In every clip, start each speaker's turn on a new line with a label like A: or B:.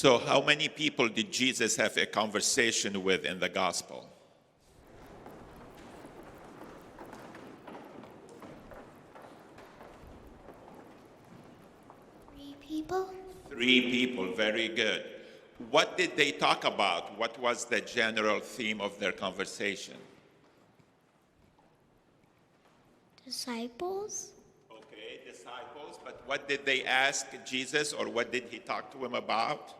A: So how many people did Jesus have a conversation with in the gospel?
B: People?
A: 3 people, very good. What did they talk about? What was the general theme of their conversation?
B: Disciples?
A: Okay, disciples, but what did they ask Jesus, or what did he talk to him about?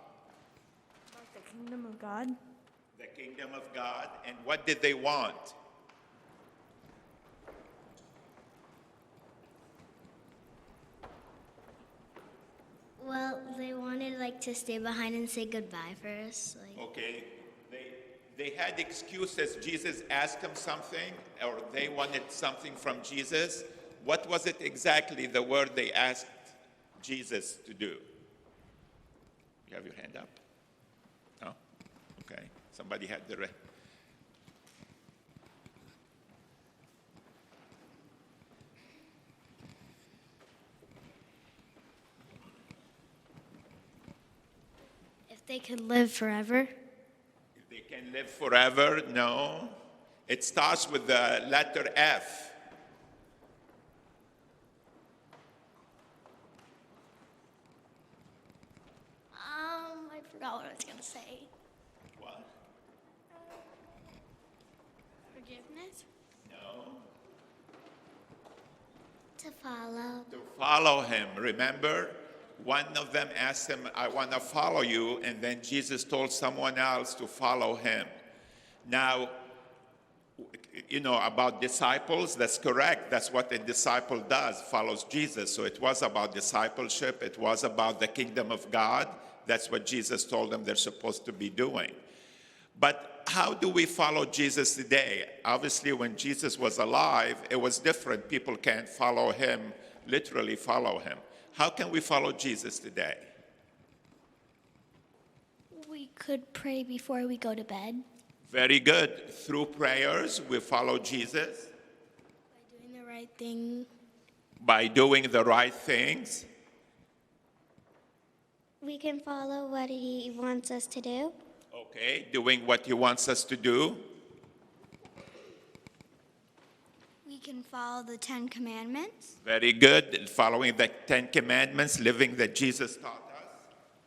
C: About the kingdom of God.
A: The kingdom of God. And what did they want?
B: Well, they wanted to stay behind and say goodbye first.
A: Okay, they had excuses. Jesus asked them something, or they wanted something from Jesus. What was it exactly, the word they asked Jesus to do? You have your hand up? No? Okay, somebody had the...
B: If they could live forever.
A: If they can live forever, no. It starts with the letter F.
B: I forgot what I was going to say.
A: What?
B: Forgiveness?
A: No.
B: To follow.
A: To follow him, remember? One of them asked him, I want to follow you, and then Jesus told someone else to follow him. Now, about disciples, that's correct. That's what a disciple does, follows Jesus. So it was about discipleship. It was about the kingdom of God. That's what Jesus told them they're supposed to be doing. But how do we follow Jesus today? Obviously, when Jesus was alive, it was different. People can't follow him, literally follow him. How can we follow Jesus today?
B: We could pray before we go to bed.
A: Very good. Through prayers, we follow Jesus.
B: By doing the right thing.
A: By doing the right things.
B: We can follow what he wants us to do.
A: Okay, doing what he wants us to do.
B: We can follow the 10 Commandments.
A: Very good. Following the 10 Commandments, living that Jesus taught us.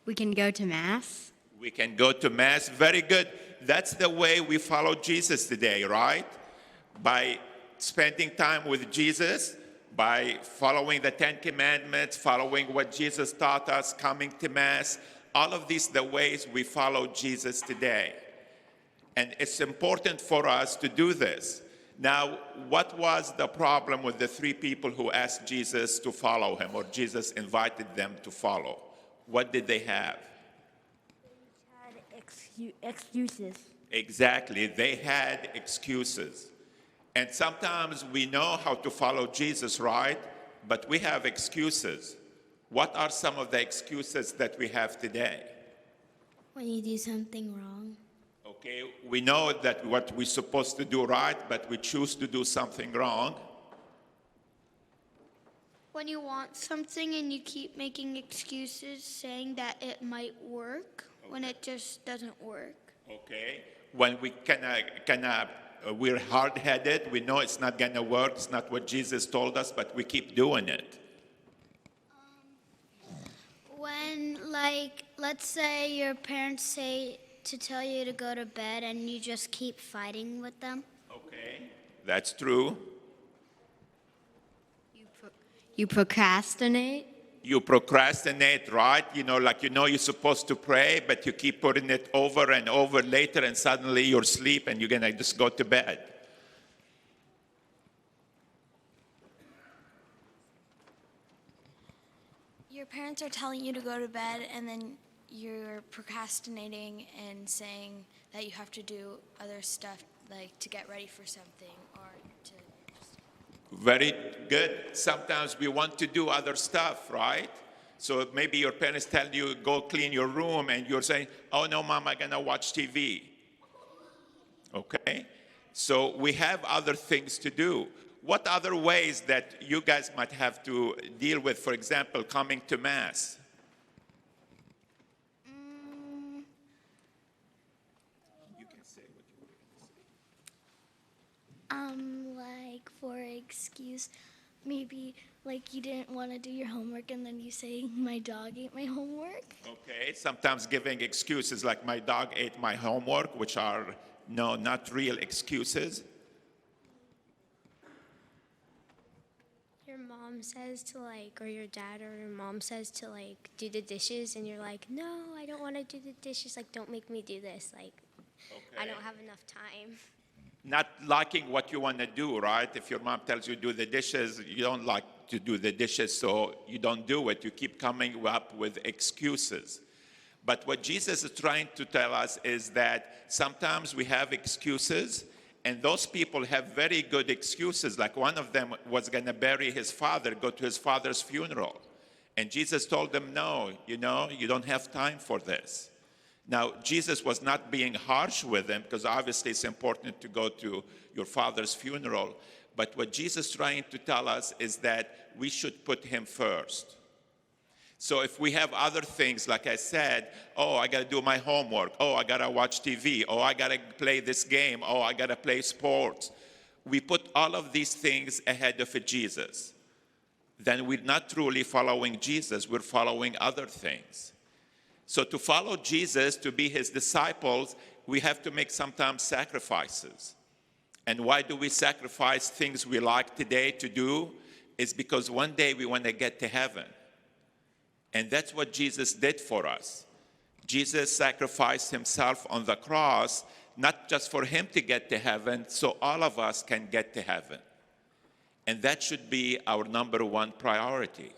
C: We can go to Mass.
A: We can go to Mass. Very good. That's the way we follow Jesus today, right? By spending time with Jesus, by following the 10 Commandments, following what Jesus taught us, coming to Mass. All of these the ways we follow Jesus today. And it's important for us to do this. Now, what was the problem with the 3 people who asked Jesus to follow him, or Jesus invited them to follow? What did they have?
C: They had excuses.
A: Exactly, they had excuses. And sometimes we know how to follow Jesus, right? But we have excuses. What are some of the excuses that we have today?
B: When you do something wrong.
A: Okay, we know that what we're supposed to do right, but we choose to do something wrong.
D: When you want something and you keep making excuses saying that it might work when it just doesn't work.
A: Okay, when we we're hard-headed, we know it's not gonna work, it's not what Jesus told us, but we keep doing it.
D: When, let's say your parents say to tell you to go to bed and you just keep fighting with them.
A: Okay, that's true.
C: You procrastinate.
A: You procrastinate, right? You're supposed to pray, but you keep putting it over and over later, and suddenly you're asleep and you're gonna just go to bed.
D: Your parents are telling you to go to bed and then you're procrastinating and saying that you have to do other stuff, like to get ready for something or to just...
A: Very good. Sometimes we want to do other stuff, right? So maybe your parents tell you, go clean your room, and you're saying, oh no, Mom, I'm gonna watch TV. Okay? So we have other things to do. What other ways that you guys might have to deal with, for example, coming to Mass?
B: Like for excuse, maybe like you didn't want to do your homework and then you say, my dog ate my homework.
A: Okay, sometimes giving excuses like my dog ate my homework, which are no, not real excuses.
E: Your mom says to like, or your dad or your mom says to like do the dishes, and you're like, no, I don't want to do the dishes. Like, don't make me do this. Like, I don't have enough time.
A: Not liking what you want to do, right? If your mom tells you do the dishes, you don't like to do the dishes, so you don't do it. You keep coming up with excuses. But what Jesus is trying to tell us is that sometimes we have excuses, and those people have very good excuses. Like one of them was going to bury his father, go to his father's funeral. And Jesus told them, no, you don't have time for this. Now, Jesus was not being harsh with them, because obviously it's important to go to your father's funeral. But what Jesus is trying to tell us is that we should put him first. So if we have other things, like I said, oh, I got to do my homework. Oh, I got to watch TV. Oh, I got to play this game. Oh, I got to play sports. We put all of these things ahead of Jesus. Then we're not truly following Jesus. We're following other things. So to follow Jesus, to be his disciples, we have to make sometimes sacrifices. And why do we sacrifice things we like today to do? It's because one day we want to get to heaven. And that's what Jesus did for us. Jesus sacrificed himself on the cross, not just for him to get to heaven, so all of us can get to heaven. And that should be our number one priority,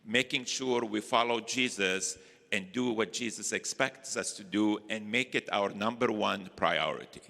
A: making sure we follow Jesus and do what Jesus expects us to do and make it our number one priority.